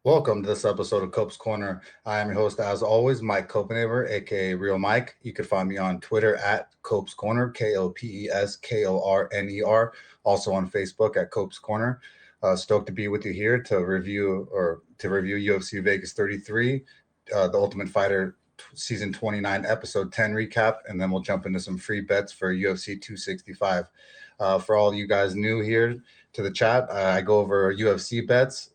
Welcome to this episode of Cope's Corner. I am your host, as always, Mike Copenaver, aka Real Mike. You can find me on Twitter at Cope's Corner, KOPESKORNER. Also on Facebook at Cope's Corner. Stoked to be with you here to review UFC Vegas 33, the Ultimate Fighter season 29, episode 10 recap, and then we'll jump into some free bets for UFC 265. For all you guys new here to the chat, I go over UFC bets,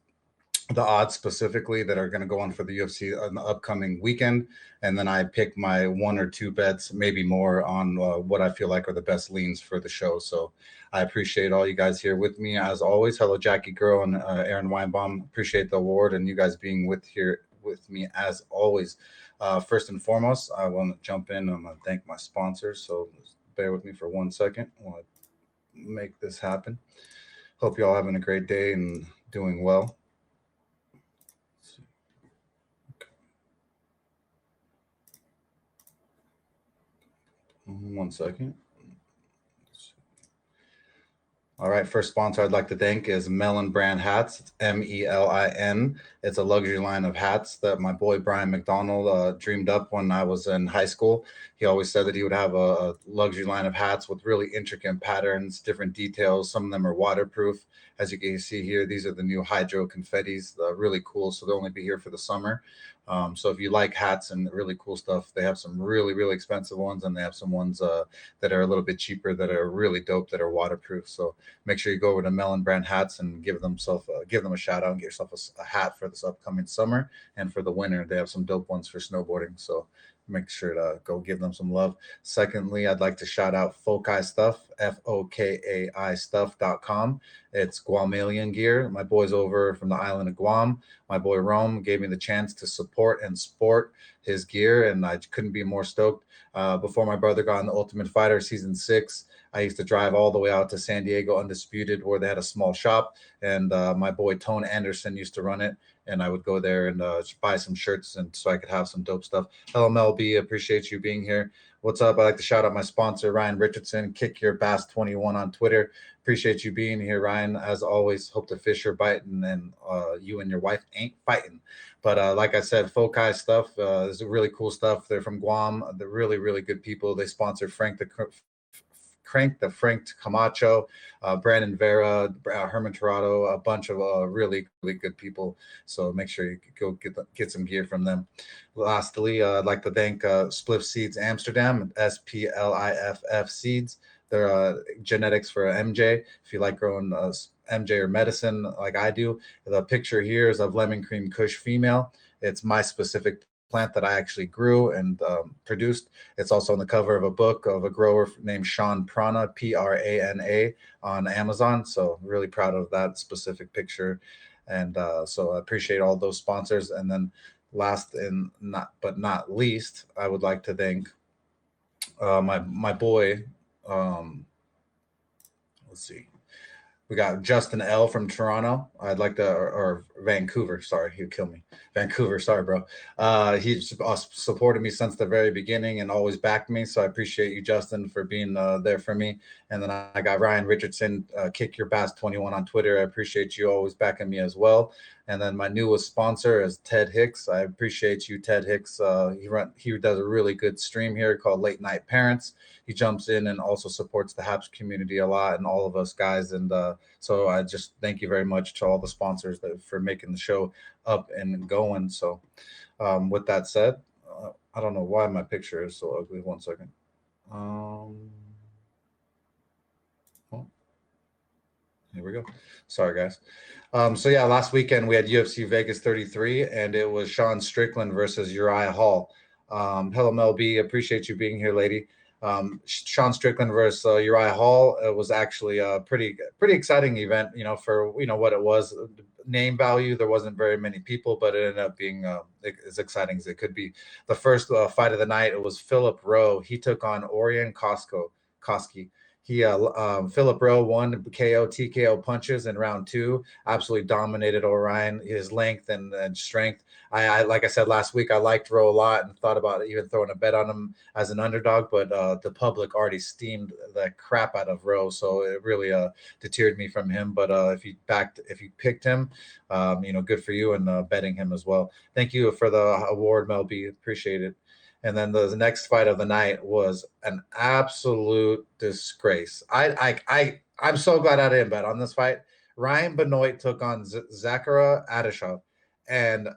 the odds specifically that are going to go on for the UFC on the upcoming weekend. And then I pick my one or two bets, maybe more, on what I feel like are the best leans for the show. So I appreciate all you guys here with me as always. Hello, Jackie Girl and Aaron Weinbaum. Appreciate the award and you guys being here with me as always. First and foremost, I want to jump in. I'm going to thank my sponsors. So bear with me for 1 second. I want to make this happen. Hope you all having a great day and doing well. 1 second. All right, first sponsor I'd like to thank is Melon Brand Hats. It's MELIN. It's a luxury line of hats that my boy Brian McDonald dreamed up when I was in high school. He always said that he would have a luxury line of hats with really intricate patterns, different details. Some of them are waterproof. As you can see here, these are the new Hydro Confettis. Really cool, so they'll only be here for the summer. So if you like hats and really cool stuff, they have some really, really expensive ones, and they have some ones that are a little bit cheaper that are really dope, that are waterproof. So make sure you go over to Melon Brand Hats and give them a shout out and get yourself a hat for this upcoming summer. And for the winter, they have some dope ones for snowboarding. So make sure to go give them some love. Secondly, I'd like to shout out Fokai Stuff, FOKAI stuff.com. It's Guamanian gear. My boys over from the island of Guam, my boy Rome, gave me the chance to support and sport his gear, and I couldn't be more stoked. Before my brother got on the Ultimate Fighter season 6, I used to drive all the way out to San Diego Undisputed, where they had a small shop, and my boy Tone Anderson used to run it, and I would go there and buy some shirts, and so I could have some dope stuff. Hello, Mel B. Appreciate you being here. What's up? I'd like to shout out my sponsor, Ryan Richardson, Kick Your Bass 21 on Twitter. Appreciate you being here, Ryan. As always, hope to fish your bite, and then you and your wife ain't fighting. But like I said, Fokai Stuff is really cool stuff. They're from Guam. They're really, really good people. They sponsor Frank the Frank Camacho, Brandon Vera, Herman Torado, a bunch of really, really good people. So make sure you go get some gear from them. Lastly, I'd like to thank Spliff Seeds Amsterdam, SPLIFF Seeds. They're genetics for MJ. If you like growing MJ or medicine like I do, the picture here is of lemon cream Kush female. It's my specific plant that I actually grew and produced. It's also on the cover of a book of a grower named Sean Prana, Prana, on Amazon. So really proud of that specific picture. And so I appreciate all those sponsors. And then last and not least, I would like to thank my boy. Let's see. We got Justin L from Toronto. I'd like to, or Vancouver. Sorry, he'd kill me. Vancouver. Sorry, bro. He's supported me since the very beginning and always backed me. So I appreciate you, Justin, for being there for me. And then I got Ryan Richardson, Kick Your Bass 21 on Twitter. I appreciate you always backing me as well. And then my newest sponsor is Ted Hicks. I appreciate you, Ted Hicks. He does a really good stream here called Late Night Parents. He jumps in and also supports the Haps community a lot and all of us guys. And so I just thank you very much to all the sponsors for making the show up and going. So with that said, I don't know why my picture is so ugly. 1 second. Here we go. Sorry, guys. So yeah, last weekend we had UFC Vegas 33, and it was Sean Strickland versus Uriah Hall. Hello, Mel B. Appreciate you being here, lady. Sean Strickland versus Uriah Hall. It was actually a pretty exciting event, for what it was. Name value, there wasn't very many people, but it ended up being as exciting as it could be. The first fight of the night, it was Philip Rowe. He took on Orion Koski. Philip Rowe won KO TKO punches in round 2. Absolutely dominated Orion. His length and strength. I like I said last week, I liked Rowe a lot and thought about even throwing a bet on him as an underdog, but the public already steamed the crap out of Rowe, so it really deterred me from him. But if you picked him, good for you, and betting him as well. Thank you for the award, Mel B. Appreciate it. And then the next fight of the night was an absolute disgrace. I'm so glad I didn't bet on this fight. Ryan Benoit took on Zakara Adashov, and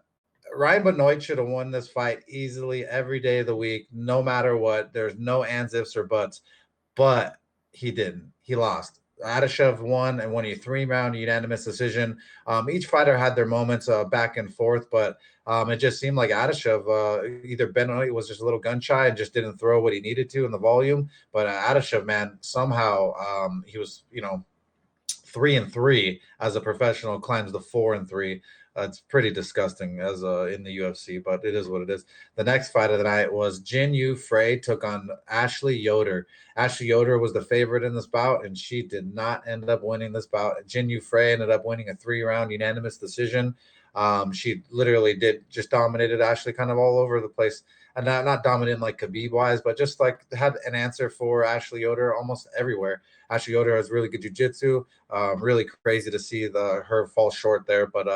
Ryan Benoit should have won this fight easily every day of the week, no matter what. There's no ands, ifs, or buts, but he didn't. He lost. Adashev won and won a 3-round unanimous decision. Each fighter had their moments back and forth, but it just seemed like Adashev, either Benoit was just a little gun shy and just didn't throw what he needed to in the volume. But Adashev, man, somehow he was, 3-3 as a professional, climbs the 4-3. It's pretty disgusting as in the UFC, but it is what it is. The next fight of the night was Jin Yu Frey took on Ashley Yoder. Ashley Yoder was the favorite in this bout, and she did not end up winning this bout. Jin Yu Frey ended up winning a 3-round unanimous decision. She literally just dominated Ashley kind of all over the place. And not dominant like Khabib wise, but just like had an answer for Ashley Yoder almost everywhere. Ashley Yoder has really good jiu-jitsu. Really crazy to see her fall short there, but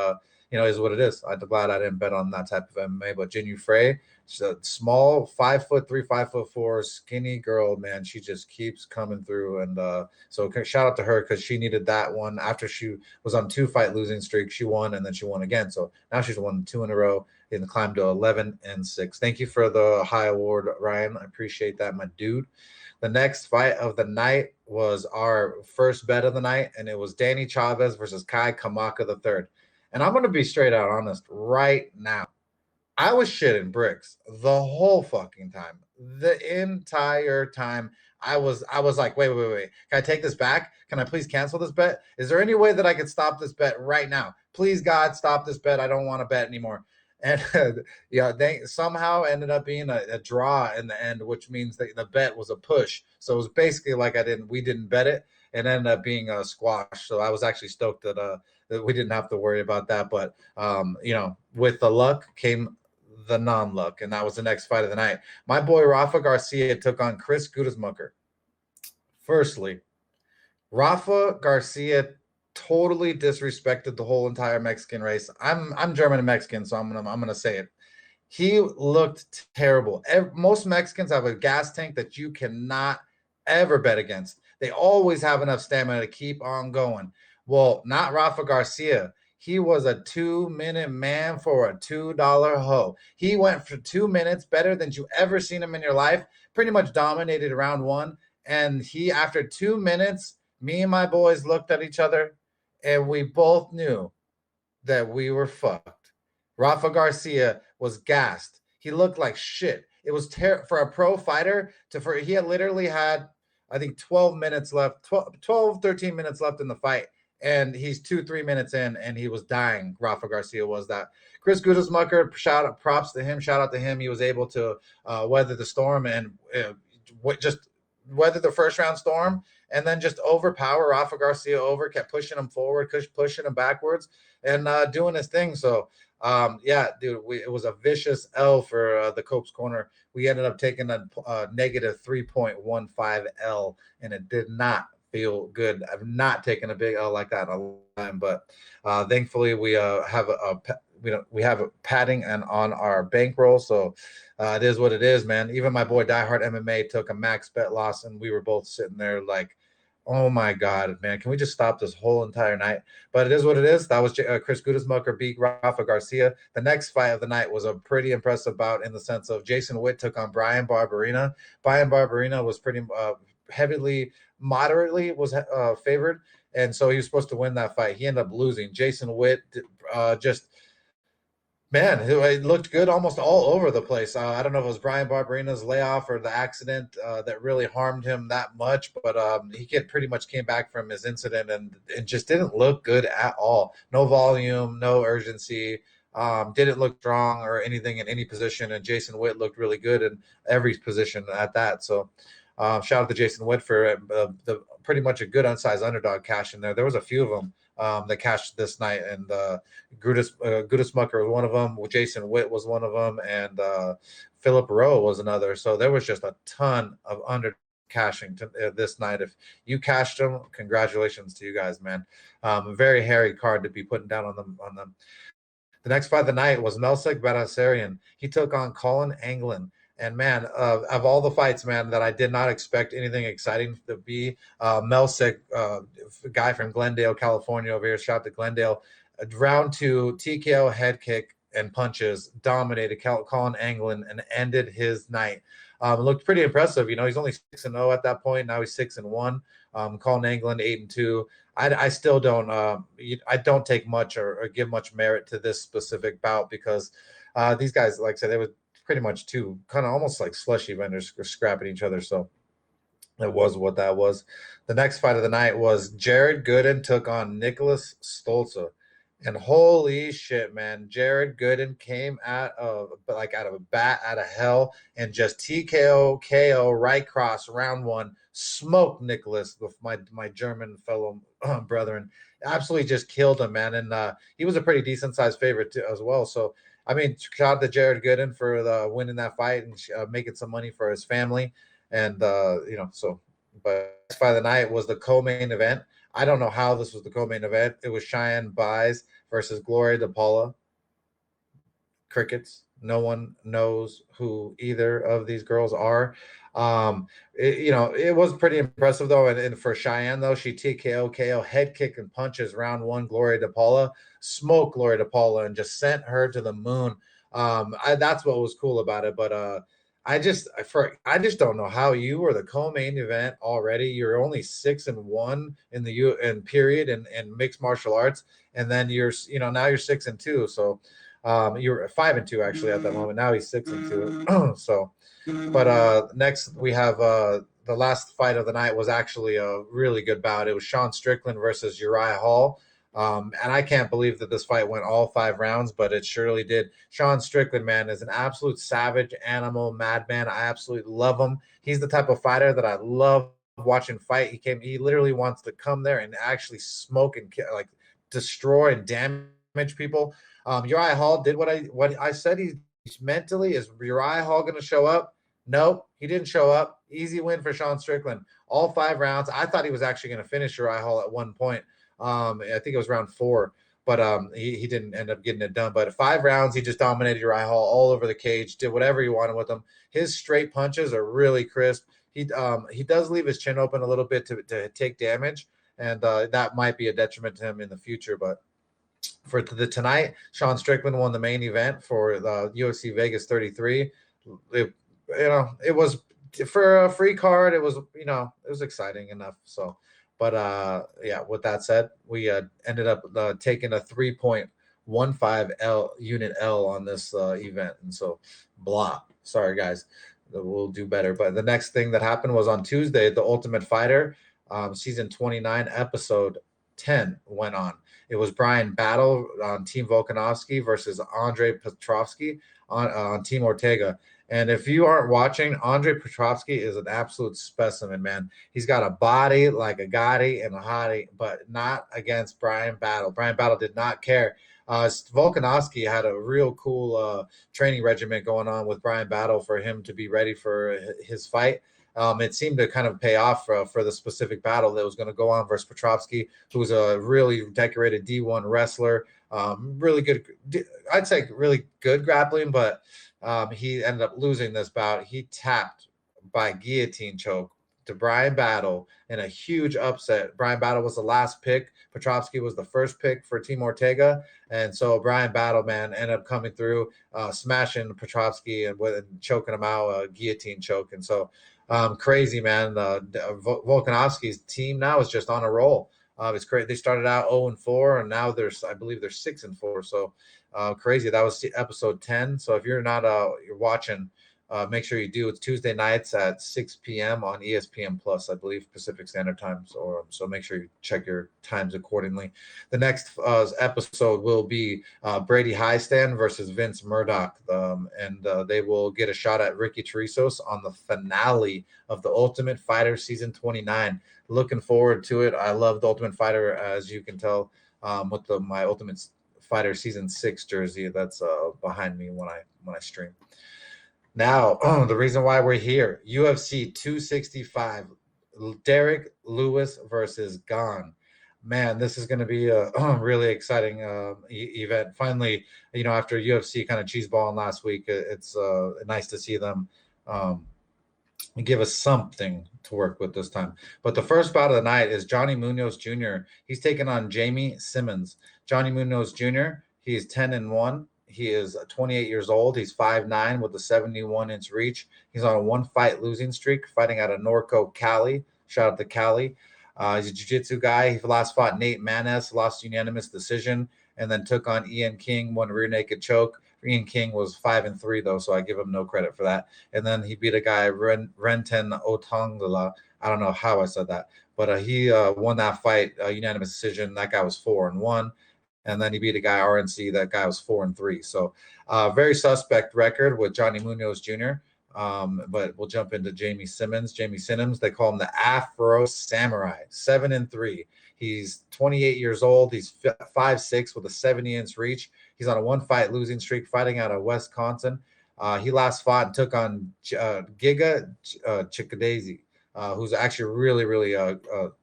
is what it is. I'm glad I didn't bet on that type of MMA. But Jin Yu Frey, she's a small 5'3", 5'4", skinny girl, man. She just keeps coming through, and so shout out to her because she needed that one after she was on 2-fight losing streak. She won, and then she won again. So now she's won 2 in a row and climbed to 11-6. Thank you for the high award, Ryan. I appreciate that, my dude. The next fight of the night was our first bet of the night, and it was Danny Chavez versus Kai Kamaka III. And I'm going to be straight out honest right now. I was shitting bricks the whole fucking time. The entire time. I was like, wait. Can I take this back? Can I please cancel this bet? Is there any way that I could stop this bet right now? Please, God, stop this bet. I don't want to bet anymore. And they somehow ended up being a draw in the end, which means that the bet was a push. So it was basically like we didn't bet it, and ended up being a squash. So I was actually stoked that we didn't have to worry about that. But with the luck came the non-luck, and that was the next fight of the night. My boy Rafa Garcia took on Chris Gudesmucker. Firstly, Rafa Garcia totally disrespected the whole entire Mexican race. I'm German and Mexican, so I'm gonna say it. He looked terrible. Most Mexicans have a gas tank that you cannot ever bet against. They always have enough stamina to keep on going. Well, not Rafa Garcia. He was a 2-minute man for a $2 hoe. He went for 2 minutes better than you ever seen him in your life. Pretty much dominated round 1. And after 2 minutes, me and my boys looked at each other, and we both knew that we were fucked. Rafa Garcia was gassed. He looked like shit. It was for a pro fighter he had literally had, I think, 12 minutes left, 12, 13 minutes left in the fight. And he's 2-3 minutes in, and he was dying. Rafa Garcia was that. Chris Gudesmucker, props to him. Shout out to him. He was able to weather the storm and just weather the first round storm, and then just overpower Rafa Garcia kept pushing him forward, pushing him backwards, and doing his thing. So, dude, it was a vicious L for the Cope's Corner. We ended up taking a negative 3.15 L, and it did not feel good. I've not taken a big L like that in a long time, but thankfully we have a padding and on our bankroll, so it is what it is, man. Even my boy Diehard MMA took a max bet loss, and we were both sitting there like, oh my God, man, can we just stop this whole entire night? But it is what it is. That was Chris Gudesmucker beat Rafa Garcia. The next fight of the night was a pretty impressive bout in the sense of Jason Witt took on Brian Barberina. Brian Barberina was pretty moderately was favored, and so he was supposed to win that fight. He ended up losing. Jason Witt it looked good almost all over the place. I don't know if it was Brian Barberina's layoff or the accident that really harmed him that much, but he pretty much came back from his incident and just didn't look good at all. No volume, no urgency. Didn't look strong or anything in any position, and Jason Witt looked really good in every position at that. So Shout out to Jason Witt for the pretty much a good unsized underdog cash in there. There was a few of them that cashed this night, and Gudis Mucker was one of them. Jason Witt was one of them, and Philip Rowe was another. So there was just a ton of under cashing this night. If you cashed them, congratulations to you guys, man. A very hairy card to be putting down on them. The next fight of the night was Melsik Badassarian. He took on Colin Anglin. And man, of all the fights, man, that I did not expect anything exciting to be, Melsik, guy from Glendale, California over here, shout out to Glendale. Round 2, TKO head kick and punches, dominated Colin Anglin and ended his night. Looked pretty impressive. You know, he's only 6-0 at that point. Now he's 6-1. Colin Anglin 8-2. I still don't I don't take much or give much merit to this specific bout because these guys, like I said, they were pretty much two kind of almost like slushy vendors scrapping each other. So it was what that was. The next fight of the night was Jared Gooden took on Nicholas Stolze. And holy shit, man, Jared Gooden came out of a bat out of hell and just TKO, KO, right cross, round 1, smoked Nicholas with my German fellow brethren. Absolutely just killed him, man. And he was a pretty decent sized favorite too, as well. So I mean, shout out to Jared Gooden for winning that fight and making some money for his family. And, but fight of the night was the co-main event. I don't know how this was the co-main event. It was Cheyenne Buys versus Gloria DePaula. Crickets. No one knows who either of these girls are. It was pretty impressive, though. And for Cheyenne, though, she TKO, KO, head kick and punches round 1, Gloria DePaula. Smoked Gloria DePaula and just sent her to the moon. That's what was cool about it. But I just don't know how you were the co-main event already. You're only 6-1 in period in mixed martial arts, and then now you're 6-2. So you were 5-2 actually at that moment. Now he's 6-2. So, but next we have the last fight of the night was actually a really good bout. It was Sean Strickland versus Uriah Hall. And I can't believe that this fight went all 5 rounds, but it surely did. Sean Strickland, man, is an absolute savage animal, madman. I absolutely love him. He's the type of fighter that I love watching fight. He literally wants to come there and actually smoke and destroy and damage people. Uriah Hall did what I said. He's mentally, is Uriah Hall going to show up? Nope, he didn't show up. Easy win for Sean Strickland. All 5 rounds. I thought he was actually going to finish Uriah Hall at one point. I think it was round 4, but he didn't end up getting it done. But 5 rounds, he just dominated Uriah Hall all over the cage, did whatever he wanted with him. His straight punches are really crisp. He does leave his chin open a little bit to take damage, and that might be a detriment to him in the future. But for tonight, Sean Strickland won the main event for the UFC Vegas 33. It was for a free card. It was exciting enough. So. But with that said, we ended up taking a 3.15 unit L on this event, and so blah. Sorry, guys, we'll do better. But the next thing that happened was on Tuesday, the Ultimate Fighter, season 29, episode 10 went on. It was Brian Battle on Team Volkanovski versus Andrade Petrovsky on Team Ortega. And if you aren't watching, Andrade Petrovsky is an absolute specimen, man. He's got a body like a Gotti and a hottie, but not against Brian Battle. Brian Battle did not care. Volkanovski had a real cool training regimen going on with Brian Battle for him to be ready for his fight. It seemed to kind of pay off for the specific battle that was going to go on versus Petrovsky, who's a really decorated D1 wrestler. Really good, I'd say really good grappling, but he ended up losing this bout. He tapped by guillotine choke to Brian Battle in a huge upset. Brian Battle was the last pick. Petrovsky was the first pick for Team Ortega. And so Brian Battle, man, ended up coming through, smashing Petrovsky and choking him out, a guillotine choke. And so crazy, man. Volkanovski's team now is just on a roll. It's crazy. They started out 0-4, and now I believe they're 6-4. So crazy. That was episode 10. So if you're not you're watching, make sure you do. It's Tuesday nights at 6 p.m. on ESPN Plus, I believe, Pacific Standard Time. So make sure you check your times accordingly. The next episode will be Brady Highstand versus Vince Murdoch, and they will get a shot at Ricky Chirisos on the finale of the Ultimate Fighter Season 29. Looking forward to it. I love the Ultimate Fighter, as you can tell, with my Ultimate Fighter Season 6 jersey that's behind me when I stream. Now, the reason why we're here, UFC 265, Derrick Lewis versus Gane. Man, this is going to be a really exciting event. Finally, after UFC kind of cheeseballing last week, it's nice to see them give us something to work with this time. But the first bout of the night is Johnny Munoz Jr. He's taking on Jamie Simmons. Johnny Munoz Jr., he's 10-1. He is 28 years old. He's 5'9" with a 71-inch reach. He's on a one-fight losing streak, fighting out of Norco, Cali. Shout out to Cali. He's a jiu-jitsu guy. He last fought Nate Maness, lost unanimous decision, and then took on Ian King, won rear naked choke. Ian King was 5-3 though, so I give him no credit for that. And then he beat a guy, Renten Otongala. I don't know how I said that, but he won that fight, unanimous decision. That guy was 4-1. And then he beat a guy, RNC. That guy was 4-3. So very suspect record with Johnny Munoz Jr. But we'll jump into Jamie Simmons. Jamie Simmons, they call him the Afro Samurai, 7-3. He's 28 years old. He's 5'6" with a 70-inch reach. He's on a one-fight losing streak, fighting out of Wisconsin. He last fought and took on Giga Chikadze, who's actually really, really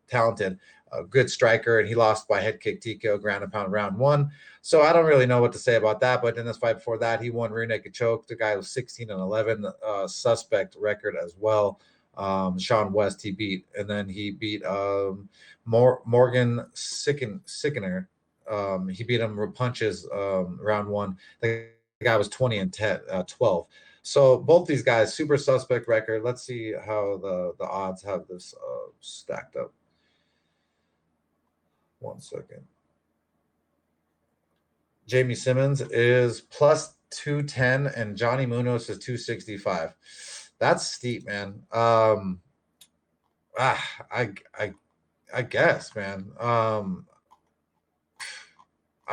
talented. A good striker, and he lost by head kick TKO, ground and pound, round 1. So I don't really know what to say about that. But in this fight before that, he won rear naked choke. The guy was 16-11, suspect record as well. Sean West he beat, and then he beat Morgan Sickener. He beat him with punches round 1. The guy was 20-12. So both these guys, super suspect record. Let's see how the odds have this stacked up. 1 second. Jamie Simmons is plus 210 and Johnny Munoz is 265. That's steep, man. I guess, man. I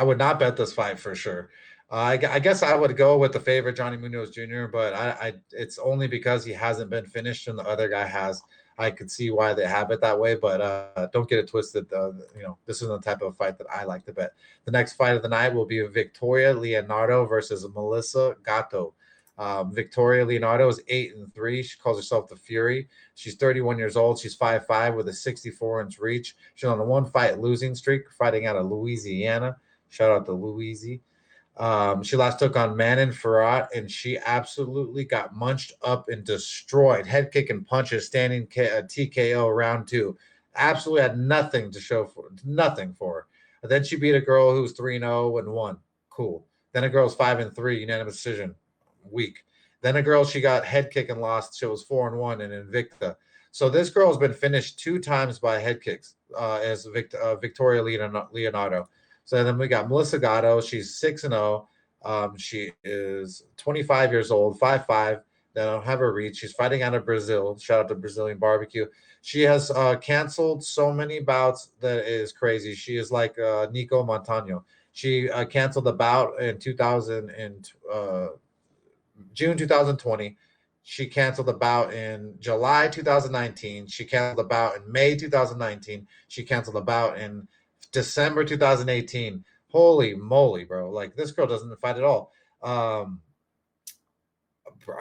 would not bet this fight for sure. I guess I would go with the favorite, Johnny Munoz Jr., but it's only because he hasn't been finished and the other guy has. I could see why they have it that way, but don't get it twisted. This isn't the type of fight that I like to bet. The next fight of the night will be Victoria Leonardo versus Melissa Gatto. Victoria Leonardo is 8-3. She calls herself the Fury. She's 31 years old. She's 5'5" with a 64-inch reach. She's on a one-fight losing streak, fighting out of Louisiana. Shout out to Louisiana. She last took on Manon Farrat, and she absolutely got munched up and destroyed. Head kick and punches, standing TKO round 2. Absolutely had nothing to show for, nothing for her. And then she beat a girl who was 3-0 and won. Cool. Then a girl's 5-3, unanimous decision. Weak. Then a girl, she got head kick and lost. She was 4-1 and Invicta. So this girl has been finished 2 times by head kicks as Victoria Leonardo. So then we got Melissa Gatto. She's 6-0. She is 25 years old, 5'5". They don't have her reach. She's fighting out of Brazil. Shout out to Brazilian Barbecue. She has canceled so many bouts that is crazy. She is like Nico Montano. She canceled the bout in June 2020. She canceled the bout in July 2019. She canceled the bout in May 2019. She canceled the bout in December 2018. Holy moly, bro. Like, this girl doesn't fight at all. Are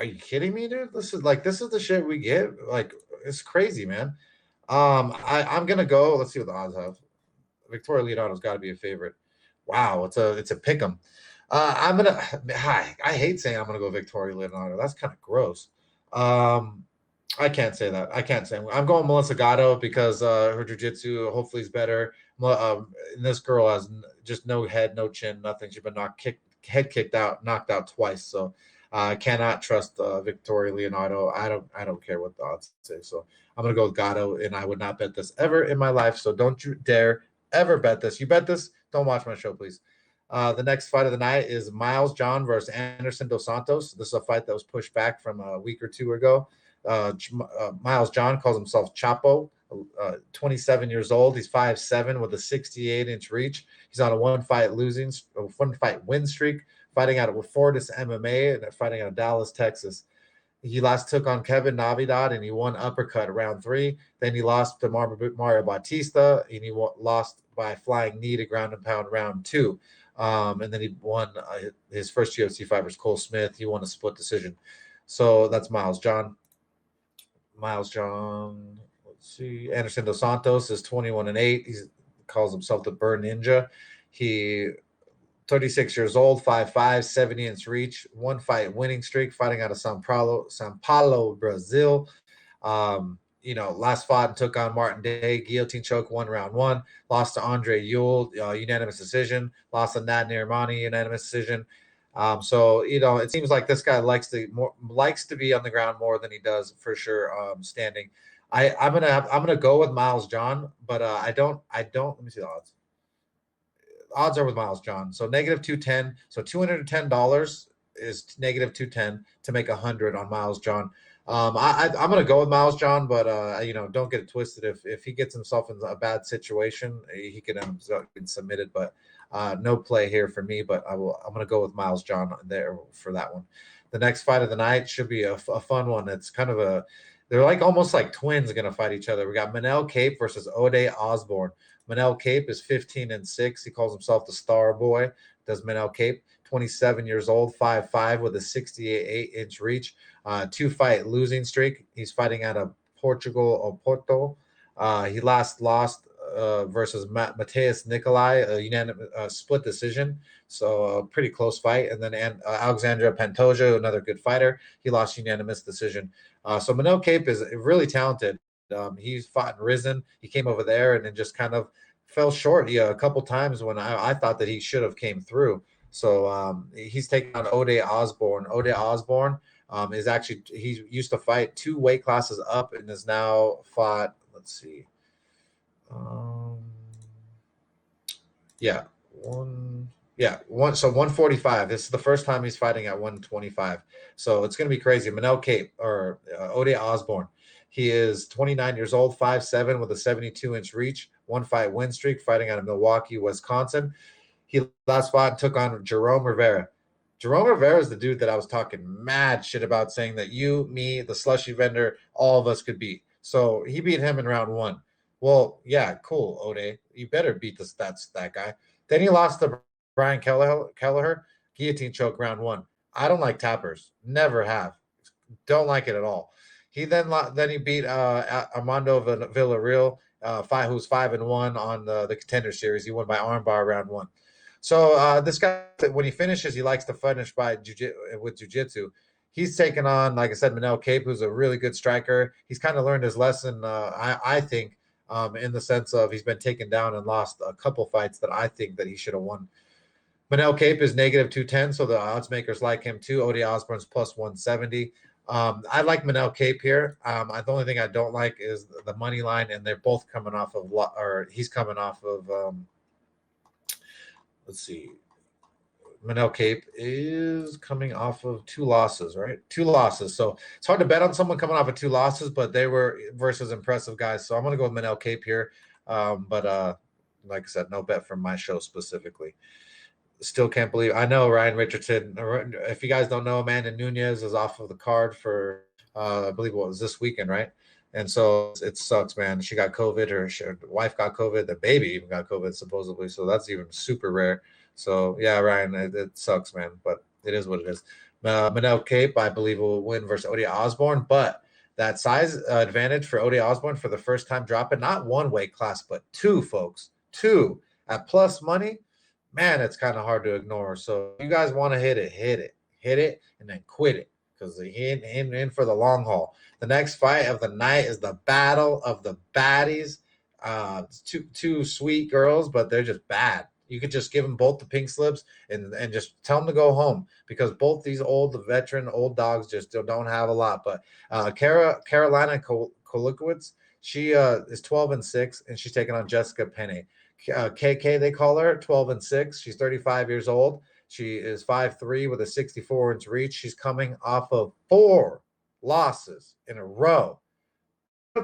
you kidding me, dude? This is the shit we get. Like, it's crazy, man. I'm gonna go. Let's see what the odds have. Victoria Leonardo's got to be a favorite. Wow, it's a pick 'em. I hate saying I'm gonna go Victoria Leonardo. That's kind of gross. I can't say that. I'm going Melissa Gatto because her jiu-jitsu hopefully is better. This girl has just no head, no chin, nothing. She's been knocked out twice. So I cannot trust Victoria Leonardo. I don't care what the odds say. So I'm gonna go with Gatto, and I would not bet this ever in my life. So don't you dare ever bet this. You bet this, don't watch my show, please. The next fight of the night is Miles John versus Anderson dos Santos. This is a fight that was pushed back from a week or two ago. Miles John calls himself Chapo, 27 years old. He's 5'7" with a 68-inch reach. He's on a one-fight win streak, fighting out of Fortis MMA and fighting out of Dallas, Texas. He last took on Kevin Navidad and he won uppercut round 3. Then he lost to Mario Bautista and he lost by flying knee to ground and pound round 2. And then he won his first UFC fight versus Cole Smith. He won a split decision. So that's Miles John. Let's see. Anderson dos Santos is 21-8. He calls himself the Burn Ninja. He 36 years old, 5'5", 70-inch reach, one-fight winning streak, fighting out of São Paulo, Brazil. Last fought and took on Martin Day, guillotine choke, won round 1. Lost to Andre Ewell, unanimous decision. Lost to Nad Nirmani, unanimous decision. It seems like this guy likes to be on the ground more than he does for sure standing. I'm gonna go with Miles John, but I don't. Let me see the odds. Odds are with Miles John. So -210. So $210 is -210 to make 100 on Miles John. I'm gonna go with Miles John, but don't get it twisted. If he gets himself in a bad situation, he could end up getting submitted. But no play here for me. But I'm gonna go with Miles John there for that one. The next fight of the night should be a fun one. It's kind of they're like almost like twins gonna fight each other. We got Manel Cape versus Odie Osborne. Manel Cape is 15-6. He calls himself the Star Boy. Does Manel Cape, 27 years old, 5'5", with a 68-inch reach. 2-fight losing streak. He's fighting out of Portugal, Oporto. He last lost versus Mateus Nicolai, a unanimous split decision. So a pretty close fight. And then Alexandra Pantoja, another good fighter. He lost unanimous decision. So Manel Cape is really talented. He's fought and risen. He came over there and then just kind of fell short a couple times when I thought that he should have came through. So he's taking on Odie Osborne. Odie Osborne is actually, he used to fight 2 weight classes up and is now fought, let's see. So 145. This is the first time he's fighting at 125. So it's going to be crazy. Manel Cape or Odie Osborne. He is 29 years old, 5'7", with a 72-inch reach, 1-fight win streak, fighting out of Milwaukee, Wisconsin. He last fought and took on Jerome Rivera. Jerome Rivera is the dude that I was talking mad shit about, saying that you, me, the slushy vendor, all of us could beat. So he beat him in round 1. Well, yeah, cool, Odie. You better beat that guy. Then he lost to Brian Kelleher, guillotine choke round 1. I don't like tappers. Never have. Don't like it at all. He then he beat Armando Villarreal, who's 5-1 on the Contender Series. He won by armbar round 1. So this guy, when he finishes, he likes to finish with jiu-jitsu. He's taken on, like I said, Manel Cape, who's a really good striker. He's kind of learned his lesson, I think, in the sense of he's been taken down and lost a couple fights that I think that he should have won. Manel Cape is -210, so the odds makers like him too. Odie Osborne's +170. I like Manel Cape here. The only thing I don't like is the money line, and they're both coming off of, he's coming off of, let's see. Manel Cape is coming off of 2 losses, right? 2 losses. So it's hard to bet on someone coming off of 2 losses, but they were versus impressive guys. So I'm going to go with Manel Cape here. But like I said, no bet from my show specifically. Still can't believe. I know Ryan Richardson. If you guys don't know, Amanda Nunes is off of the card for, I believe it was this weekend, right? And so it sucks, man. She got COVID. Her wife got COVID. The baby even got COVID, supposedly. So that's even super rare. So, yeah, Ryan, it sucks, man. But it is what it is. Manel Cape, I believe, will win versus Odie Osborne. But that size advantage for Odie Osborne for the first time dropping, not 1 weight class, but 2, folks. 2 at plus money. Man, it's kind of hard to ignore. So if you guys want to hit it, and then quit it, because in for the long haul. The next fight of the night is the battle of the baddies. Two sweet girls, but they're just bad. You could just give them both the pink slips and just tell them to go home, because both these old dogs just don't have a lot. But Carolina Kolukowicz, she is 12-6, and she's taking on Jessica Penne. KK, they call her, 12-6. She's 35 years old. She is 5'3" with a 64-inch reach. She's coming off of 4 losses in a row.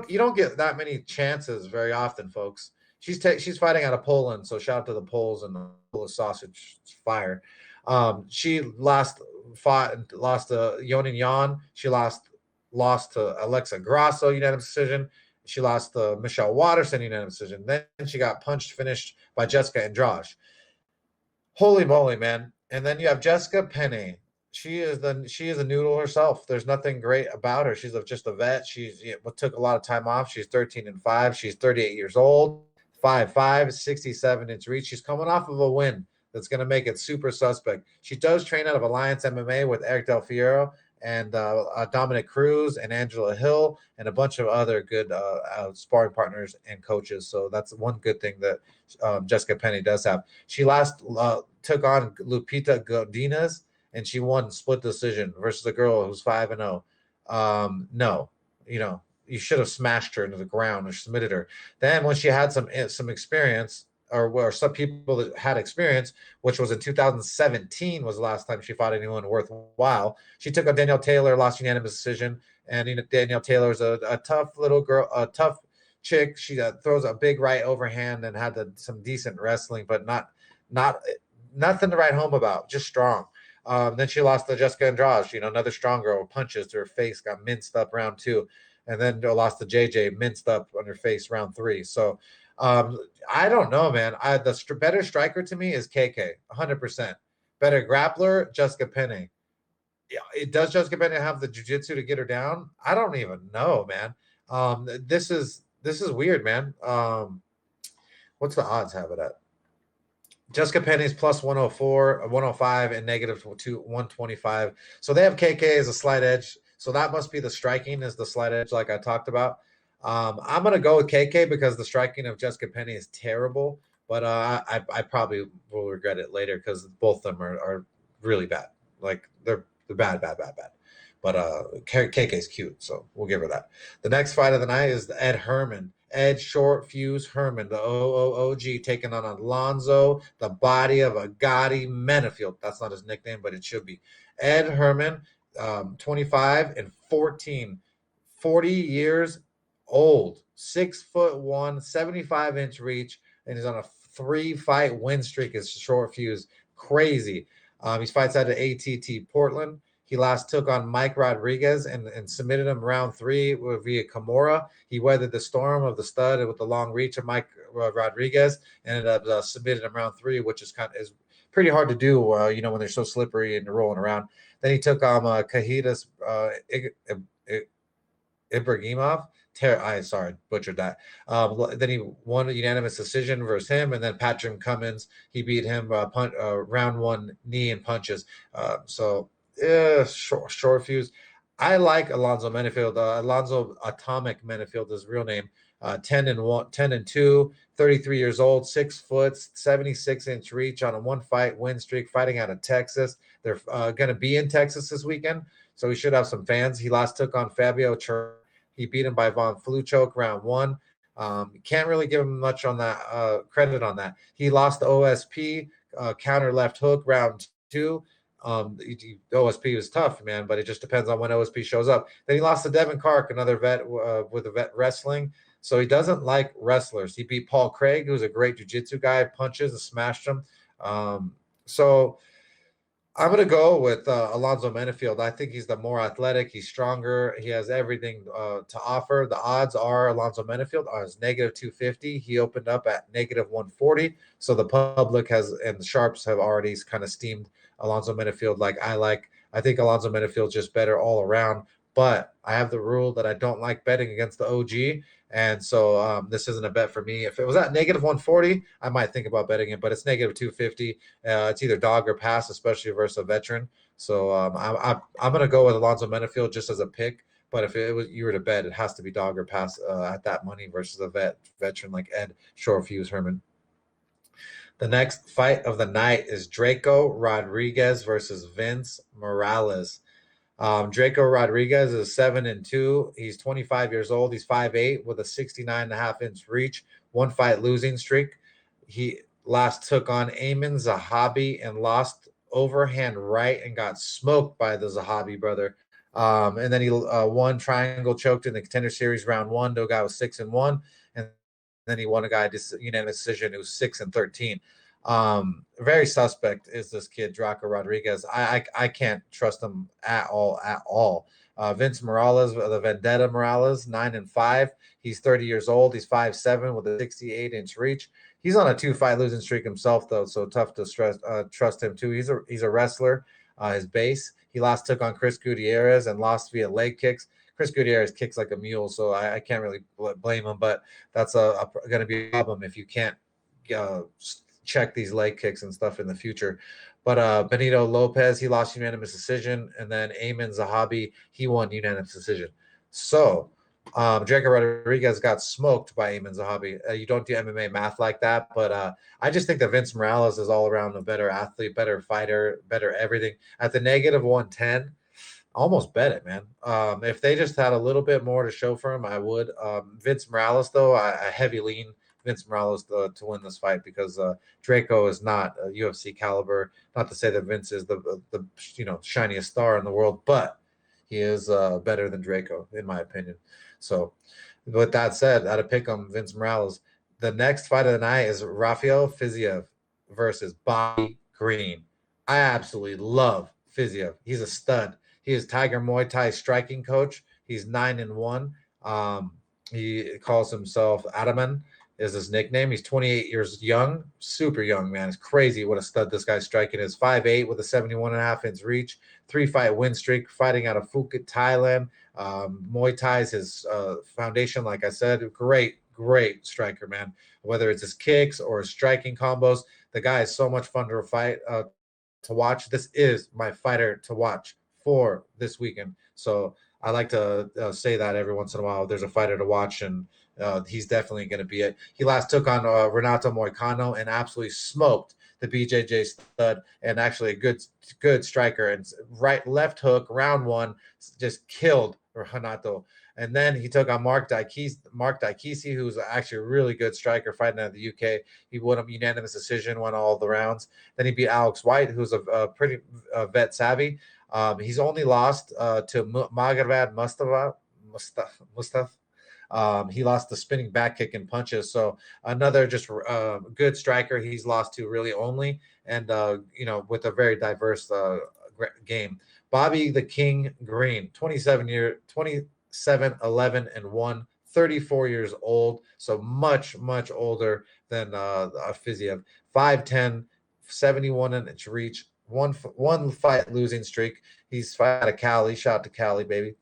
You don't get that many chances very often, folks. She's fighting out of Poland, so shout out to the Poles and the Polish sausage fire. She lost to Yonin Yan. She lost to Alexa Grasso, unanimous decision. She lost to Michelle Watterson, unanimous decision. Then she got finished by Jessica Andrade. Holy moly, man. And then you have Jessica Penne. She is a noodle herself. There's nothing great about her. She's just a vet. Took a lot of time off. She's 13-5. She's 38 years old, 5'5", 67-inch reach. She's coming off of a win that's going to make it super suspect. She does train out of Alliance MMA with Eric Del Fiero and Dominic Cruz and Angela Hill and a bunch of other good sparring partners and coaches. So that's one good thing that Jessica Penne does have. She last took on Lupita Godinez, and she won split decision versus a girl who's 5-0. No, you should have smashed her into the ground or submitted her. Then when she had some experience, or some people that had experience, which was in 2017 was the last time she fought anyone worthwhile. She took on Danielle Taylor, lost unanimous decision. And Danielle Taylor's a tough little girl, a tough chick. She throws a big right overhand and had some decent wrestling, but not nothing to write home about, just strong. Then she lost to Jessica Andrade, another strong girl, punches to her face, got minced up round 2. And then lost to JJ, minced up on her face round 3. So I don't know, man. The better striker to me is KK, 100%. Better grappler, Jessica Penne. Yeah, does Jessica Penne have the jiu-jitsu to get her down? I don't even know, man. This is weird, man. What's the odds have it at? Jessica Penne's plus 104, 105, and negative 125. So they have KK as a slight edge. So that must be the striking is the slight edge, like I talked about. I'm going to go with KK because the striking of Jessica Penne is terrible. But I probably will regret it later because both of them are really bad. Like they're bad. But KK's cute, so we'll give her that. The next fight of the night is Ed Herman. Ed Short Fuse Herman, the OOOG, taking on Alonzo, the body of a Gotti Minifield. That's not his nickname, but it should be. Ed Herman, 25 and 14, 40 years old, 6'1", 75-inch reach, and he's on a 3-fight win streak. Is Short Fuse crazy? He fights out of ATT Portland. He last took on Mike Rodriguez and submitted him round 3 via Kimura. He weathered the storm of the stud with the long reach of Mike Rodriguez and ended up submitted him round 3, which is pretty hard to do, when they're so slippery and rolling around. Then he took on Kahidas Ibrahimov. Sorry, butchered that. Then he won a unanimous decision versus him, and then Patrick Cummins, he beat him round 1 knee and punches. Short Fuse. I like Alonzo Minifield. Alonzo Atomic Minifield is his real name. 10-2, 33 years old, 6 foot, 76-inch reach on a 1-fight win streak, fighting out of Texas. They're going to be in Texas this weekend, so he should have some fans. He last took on Fabio Chur. He beat him by Von Fluchoke round 1. Can't really give him much on that credit on that. He lost to OSP, counter left hook round 2. OSP was tough, man, but it just depends on when OSP shows up. Then he lost to Devin Clark, another vet with a vet wrestling. So he doesn't like wrestlers. He beat Paul Craig, who's a great jiu-jitsu guy, punches and smashed him. So I'm going to go with Alonzo Minifield. I think he's the more athletic. He's stronger. He has everything to offer. The odds are Alonzo Minifield is negative 250. He opened up at negative 140. So the public and the sharps have already kind of steamed Alonzo Minifield I think Alonzo Minifield's just better all around. But I have the rule that I don't like betting against the OG. And so this isn't a bet for me. If it was at negative 140, I might think about betting it, but it's negative 250. It's either dog or pass, especially versus a veteran. So I'm going to go with Alonzo Minifield just as a pick. But if you were to bet, it has to be dog or pass at that money versus a veteran like Ed Short Fuse Herman. The next fight of the night is Draco Rodriguez versus Vince Morales. Draco Rodriguez is 7-2. He's 25 years old. He's 5'8" with a 69.5-inch reach, 1-fight losing streak. He last took on Ayman Zahabi and lost overhand right and got smoked by the Zahabi brother. And then he won triangle choked in the contender series round 1 to a guy with 6-1, and then he won a guy unanimous decision who was 6-13. Very suspect is this kid Draco Rodriguez. I can't trust him at all. Vince Morales, the Vendetta Morales, 9-5. He's 30 years old. He's 5'7" with a 68-inch reach. He's on a 2-fight losing streak himself, though, so tough to trust him too. He's a wrestler. His base. He last took on Chris Gutierrez and lost via leg kicks. Chris Gutierrez kicks like a mule, so I can't really blame him. But that's going to be a problem if you can't check these leg kicks and stuff in the future. But Benito Lopez, he lost unanimous decision, and then Ayman Zahabi, he won unanimous decision. So Draco Rodriguez got smoked by Ayman Zahabi. You don't do MMA math like that, but I just think that Vince Morales is all around a better athlete, better fighter, better everything. At the -110, almost bet it, man. If they just had a little bit more to show for him, I would. Vince Morales, though, I heavy lean Vince Morales to win this fight because Draco is not a UFC caliber. Not to say that Vince is the shiniest star in the world, but he is better than Draco, in my opinion. So, with that said, I'd pick him, Vince Morales. The next fight of the night is Raphael Fizzyev versus Bobby Green. I absolutely love Fizzyev. He's a stud. He is Tiger Muay Thai striking coach. He's 9-1. He calls himself Adaman is his nickname. He's 28 years young, super young, man. It's crazy what a stud this guy's striking is. 5'8" with a 71.5-inch reach, 3-fight win streak, fighting out of Phuket, Thailand. Muay Thai is his foundation, like I said. Great striker, man. Whether it's his kicks or his striking combos, the guy is so much fun to fight, to watch. This is my fighter to watch for this weekend. So I like to say that every once in a while. There's a fighter to watch, and he's definitely going to be it. He last took on Renato Moicano and absolutely smoked the BJJ stud, and actually a good striker. And left hook, round 1, just killed Renato. And then he took on Mark Daikisi, who's actually a really good striker fighting out of the UK. He won a unanimous decision, won all the rounds. Then he beat Alex White, who's a pretty vet savvy. He's only lost to Magomed Mustafa. He lost the spinning back kick and punches. So another just good striker he's lost to really only, and with a very diverse game. Bobby the King Green, 27-11-1, 34 years old, so much older than Fizzyev. 5'10", 71-inch reach, one fight losing streak. He's fight out of Cali. Shout out to Cali, baby.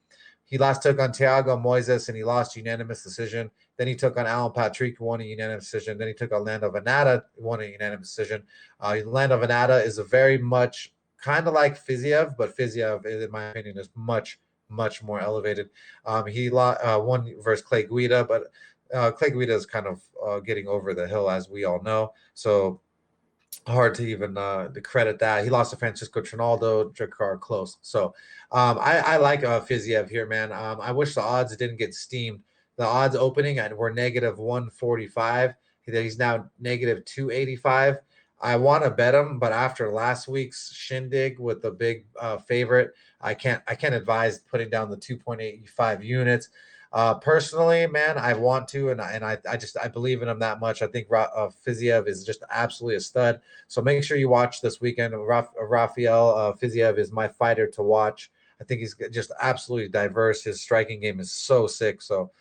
He last took on Thiago Moises, and he lost unanimous decision. Then he took on Alan Patrick, who won a unanimous decision. Then he took on Lando Venata, who won a unanimous decision. Lando Venata is a very much kind of like Fizzyev, but Fizzyev, in my opinion, is much more elevated. He won versus Clay Guida, but Clay Guida is kind of getting over the hill, as we all know. So hard to even to credit that. He lost to Francisco Trinaldo, Dracar close. So I like Fizzyev here, man. I wish the odds didn't get steamed. The odds opening were -145. He's now -285. I want to bet him, but after last week's shindig with the big favorite, I can't advise putting down the 2.85 units. Personally, man, I want to, and I believe in him that much. I think Fizzyev is just absolutely a stud. So make sure you watch this weekend. Raphael Fizzyev is my fighter to watch. I think he's just absolutely diverse. His striking game is so sick. So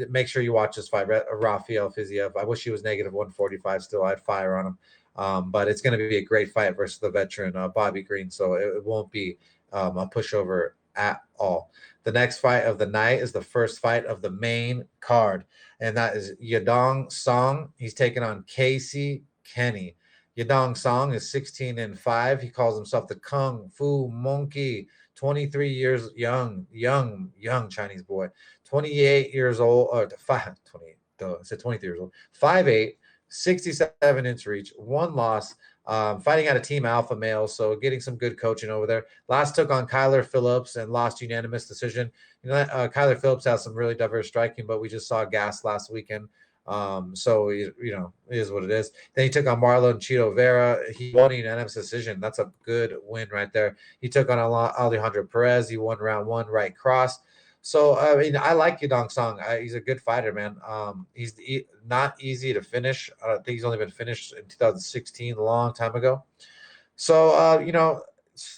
make sure you watch this fight, Raphael Fizzyev. I wish he was -145 still. I'd fire on him. But it's going to be a great fight versus the veteran Bobby Green. So it won't be a pushover at all. The next fight of the night is the first fight of the main card, and that is Yadong Song. He's taking on Casey Kenney. Yadong Song is 16-5. He calls himself the Kung Fu Monkey. 23 years young Chinese boy. 28 years old, or 28. I said 23 years old. 5'8", 67-inch reach, one loss. Fighting out of Team Alpha Male, so getting some good coaching over there. Last took on Kyler Phillips and lost unanimous decision. Kyler Phillips has some really diverse striking, but we just saw gas last weekend. So it is what it is. Then he took on Marlon Chito Vera. He won a unanimous decision. That's a good win right there. He took on Alejandro Perez. He won round 1 right cross. So I mean, I like Yudong Song. He's a good fighter, man. He's not easy to finish. I think he's only been finished in 2016, a long time ago. So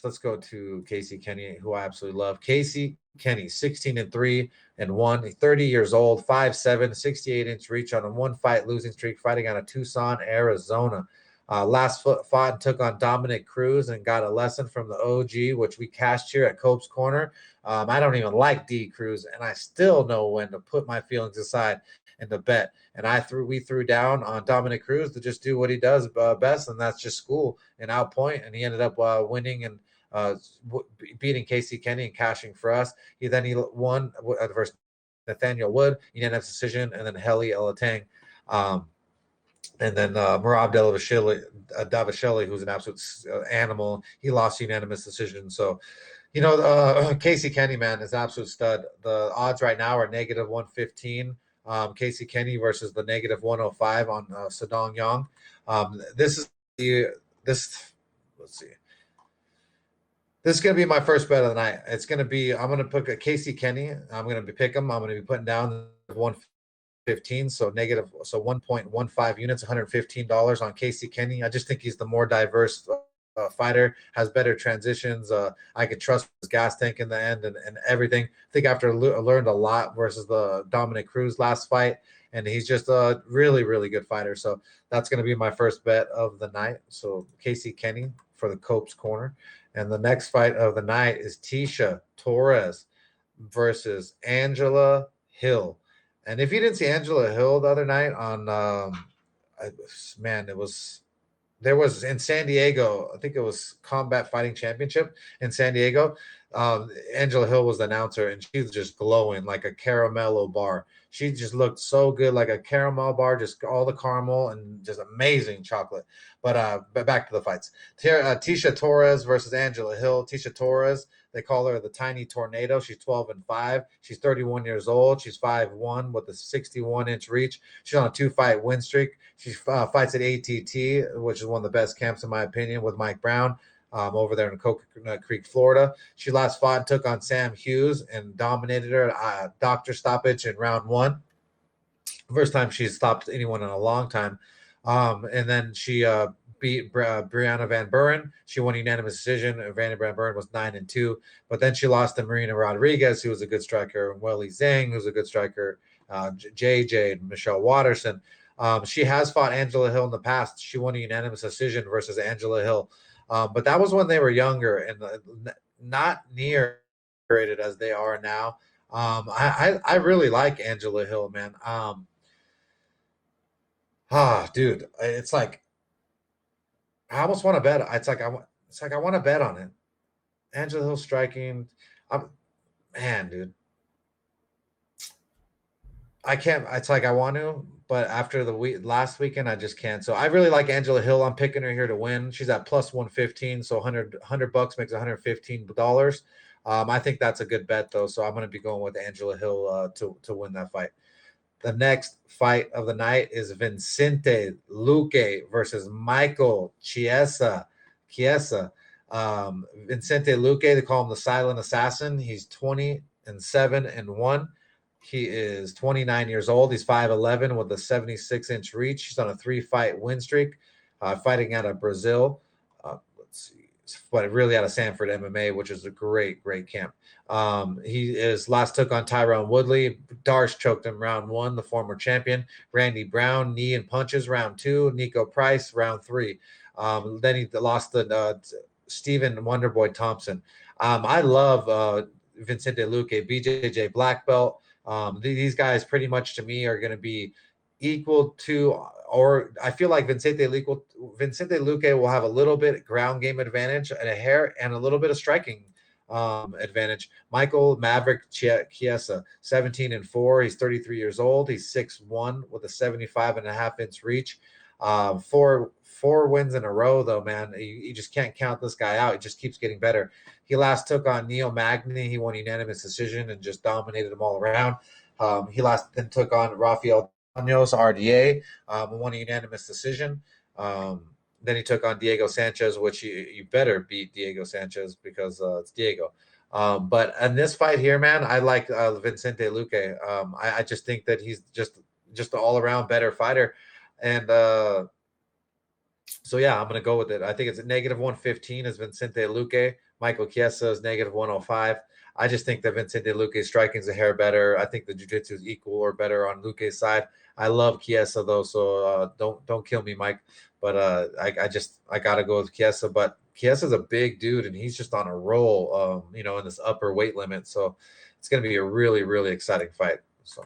let's go to Casey Kenney, who I absolutely love. Casey Kenney, 16-3-1, 30 years old, 5'7", 68-inch reach on a 1-fight losing streak, fighting out of Tucson, Arizona. Last fought and took on Dominic Cruz and got a lesson from the OG, which we cashed here at Cope's Corner. I don't even like D Cruz, and I still know when to put my feelings aside and to bet. And we threw down on Dominic Cruz to just do what he does best, and that's just school and outpoint. And he ended up winning and beating Casey Kenney and cashing for us. He won versus Nathaniel Wood, unanimous decision, and then Heli Elatang. And then Merab Davasheli, who's an absolute animal, he lost unanimous decision. So, Casey Kenney, man, is an absolute stud. The odds right now are -115. Casey Kenney versus the -105 on Sedong Yang. Let's see. This is going to be my first bet of the night. I'm going to put a Casey Kenney. I'm going to pick him. I'm going to be putting down 115, so 1.15 units, $115 on Casey Kenney. I just think he's the more diverse fighter, has better transitions. I could trust his gas tank in the end and everything. I think after learned a lot versus the Dominic Cruz last fight, and he's just a really, really good fighter. So that's going to be my first bet of the night. So Casey Kenney for the Cope's Corner. And the next fight of the night is Tecia Torres versus Angela Hill. And if you didn't see Angela Hill the other night on, there was in San Diego, I think it was Combat Fighting Championship in San Diego. Angela Hill was the announcer, and she was just glowing like a caramello bar. She just looked so good, like a caramel bar, just all the caramel and just amazing chocolate. But back to the fights. Tecia Torres versus Angela Hill. Tecia Torres, they call her the Tiny Tornado. She's 12-5. She's 31 years old. She's 5'1" with a 61-inch reach. She's on a 2-fight win streak. She fights at ATT, which is one of the best camps in my opinion, with Mike Brown. Over there in Coconut Creek, Florida. She last fought and took on Sam Hughes and dominated her doctor stoppage in round 1. First time she's stopped anyone in a long time. And then she beat Brianna Van Buren. She won unanimous decision. Brianna Van Buren was 9-2. But then she lost to Marina Rodriguez, who was a good striker, and Weili Zhang, who's a good striker, JJ, and Michelle Watterson. She has fought Angela Hill in the past. She won a unanimous decision versus Angela Hill. But that was when they were younger and not near rated as they are now. I really like Angela Hill, man. Dude, it's like I almost want to bet. It's like I want to bet on it. Angela Hill striking. Man, dude. I can't. It's like I want to, but after the last weekend, I just can't. So I really like Angela Hill. I'm picking her here to win. She's at plus 115, so $100 makes $115. I think that's a good bet though. So I'm going to be going with Angela Hill to win that fight. The next fight of the night is Vicente Luque versus Michael Chiesa. Vicente Luque, they call him the Silent Assassin. He's 20-7-1. He is 29 years old. He's 5'11" with a 76-inch reach. He's on a 3-fight win streak, fighting out of Brazil. Let's see, but really out of Sanford MMA, which is a great camp. He is last took on Tyrone Woodley. Darce choked him round 1, the former champion. Randy Brown, knee and punches round 2. Nico Price round 3. Then he lost to Stephen Wonderboy Thompson. I love Vicente Luque, BJJ black belt. These guys pretty much to me are going to be equal to, or I feel like Vicente Luque will have a little bit ground game advantage and a little bit of striking advantage. Michael Maverick Chiesa, 17-4. He's 33 years old. He's 6'1" with a 75.5-inch reach. Four wins in a row, though, man. You just can't count this guy out. He just keeps getting better. He last took on Neil Magny. He won unanimous decision and just dominated him all around. He last then took on Raphael Munoz RDA, won a unanimous decision. Then he took on Diego Sanchez, which you better beat Diego Sanchez because it's Diego. But in this fight here, man, I like Vicente Luque. I just think that he's just an all around better fighter, and so yeah, I'm gonna go with it. I think it's a negative 115 is Vicente Luque. Michael Chiesa is negative 105. I just think that Vicente Luque's striking is a hair better. I think the jiu-jitsu is equal or better on Luque's side. I love Chiesa though, so don't kill me, Mike. But I gotta go with Chiesa. But Chiesa's a big dude, and he's just on a roll, in this upper weight limit. So it's gonna be a really, really exciting fight. So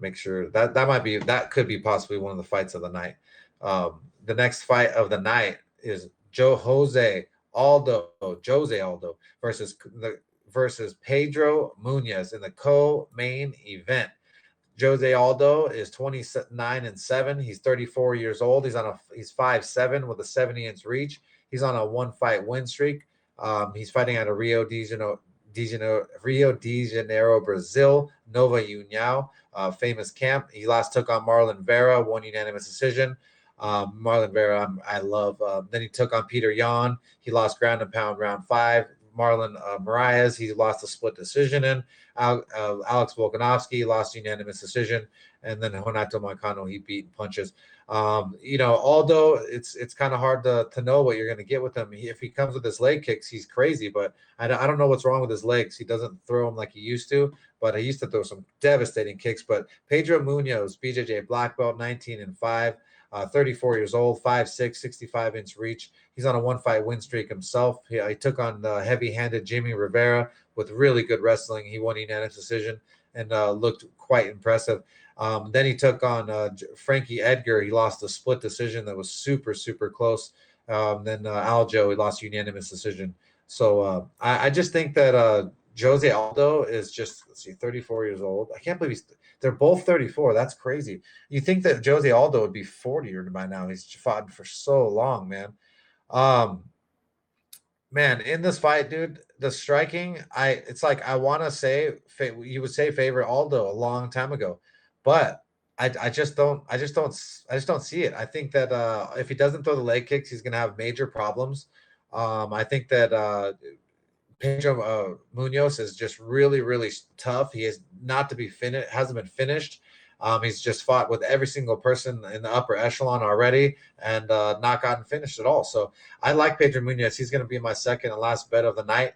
make sure that could be possibly one of the fights of the night. The next fight of the night is Jose Aldo versus Pedro Munhoz in the co-main event. Jose Aldo is 29-7. He's 34 years old. He's 5'7" with a 70-inch reach. He's on a one-fight win streak. He's fighting out of Rio de Janeiro, Brazil, Nova União, famous camp. He last took on Marlon Vera, won unanimous decision. Marlon Vera, I love. Then he took on Peter Yan. He lost ground and pound round 5. Marlon Moraes, he lost a split decision in. Alex Volkanovski lost unanimous decision. And then Renato Moicano, he beat in punches. Aldo, it's kind of hard to know what you're going to get with him. If he comes with his leg kicks, he's crazy, but I don't know what's wrong with his legs. He doesn't throw them like he used to, but he used to throw some devastating kicks. But Pedro Munhoz, BJJ black belt, 19-5. 34 years old, 5'6", 65-inch reach. He's on a one-fight win streak himself. He took on the heavy-handed Jimmy Rivera with really good wrestling. He won unanimous decision and looked quite impressive. Then he took on Frankie Edgar. He lost a split decision that was super, super close. Then Aldo, he lost unanimous decision. So I just think that Jose Aldo is just, 34 years old. I can't believe they're both 34. That's crazy. You think that Jose Aldo would be 40 by now. He's fought for so long, man. Man, in this fight, dude, the striking, it's like I want to say you would say favorite Aldo a long time ago, but I just don't see it. I think that if he doesn't throw the leg kicks, he's gonna have major problems. I think that Pedro Munhoz is just really, really tough. He is not to be finished, hasn't been finished. He's just fought with every single person in the upper echelon already and not gotten finished at all. So I like Pedro Munhoz. He's going to be my second and last bet of the night.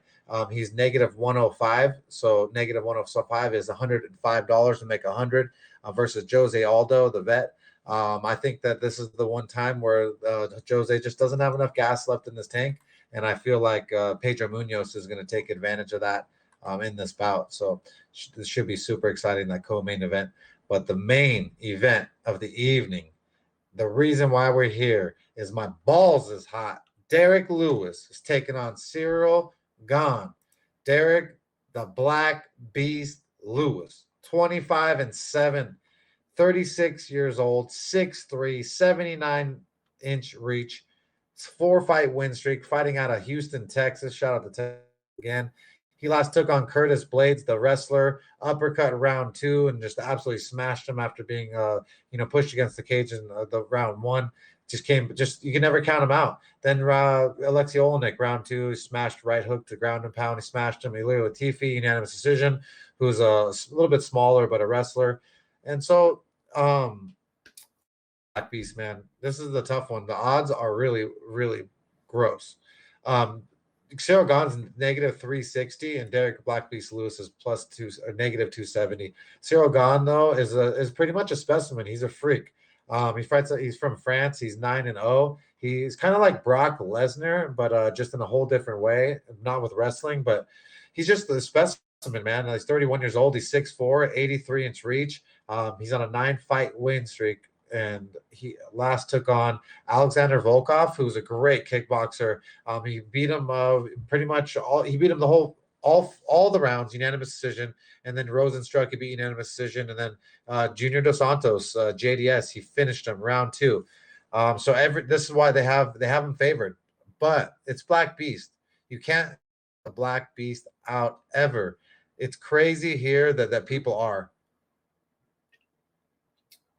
He's negative 105. So negative 105 is $105 to make 100 versus Jose Aldo, the vet. I think that this is the one time where Jose just doesn't have enough gas left in this tank. And I feel like Pedro Munhoz is going to take advantage of that in this bout. So this should be super exciting, that co-main event. But the main event of the evening, the reason why we're here is my balls is hot. Derrick Lewis is taking on Cyril Gane. Derrick, the Black Beast Lewis, 25-7, 36 years old, 6'3", 79-inch reach. 4-fight win streak, fighting out of Houston, Texas. Shout out to Texas again. He last took on Curtis Blades, the wrestler, uppercut round 2, and just absolutely smashed him after being, pushed against the cage in the round 1. You can never count him out. Then Alexei Olenek, round 2, he smashed right hook to ground and pound. He smashed him. Ilir Latifi, unanimous decision, who's a little bit smaller but a wrestler. And so, Black Beast, man, this is the tough one. The odds are really, really gross. Cyril Gane's negative 360, and Derrick Black Beast Lewis is negative 270. Cyril Gane though is pretty much a specimen. He's a freak. He's from France. He's 9-0. He's kind of like Brock Lesnar, but just in a whole different way. Not with wrestling, but he's just a specimen, man. He's 31 years old. He's 6'4", 83-inch reach. He's on a 9-fight win streak. And he last took on Alexander Volkov, who's a great kickboxer. He beat him pretty much all. He beat him all the rounds, unanimous decision. And then Rosenstruck, he beat unanimous decision. And then Junior Dos Santos, JDS, he finished him round 2. This is why they have him favored. But it's Black Beast. You can't the Black Beast out ever. It's crazy here that people are.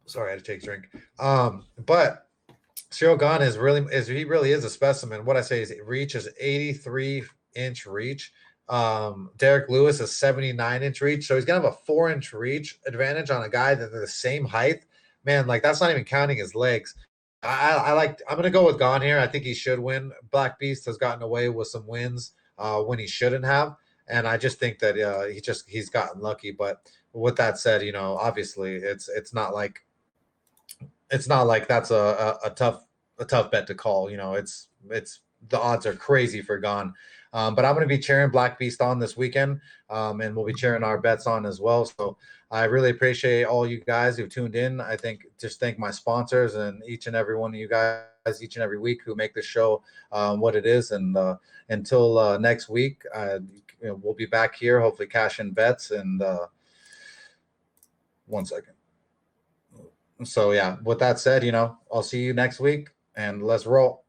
Sorry, I had to take a drink. But Cyril Gahn he really is a specimen. What I say is reach is 83-inch reach. Derrick Lewis is 79-inch reach, so he's gonna have a 4-inch reach advantage on a guy that they're the same height. Man, like that's not even counting his legs. I'm gonna go with Gahn here. I think he should win. Black Beast has gotten away with some wins when he shouldn't have, and I just think that he's gotten lucky. But with that said, obviously it's not like that's a tough bet to call. It's the odds are crazy for Gahn. But I'm going to be cheering Black Beast on this weekend, and we'll be cheering our bets on as well. So I really appreciate all you guys who tuned in. I think just thank my sponsors and each and every one of you guys each and every week who make the show what it is. And until next week, we'll be back here, hopefully cash in bets. And 1 second. So yeah, with that said, I'll see you next week and let's roll.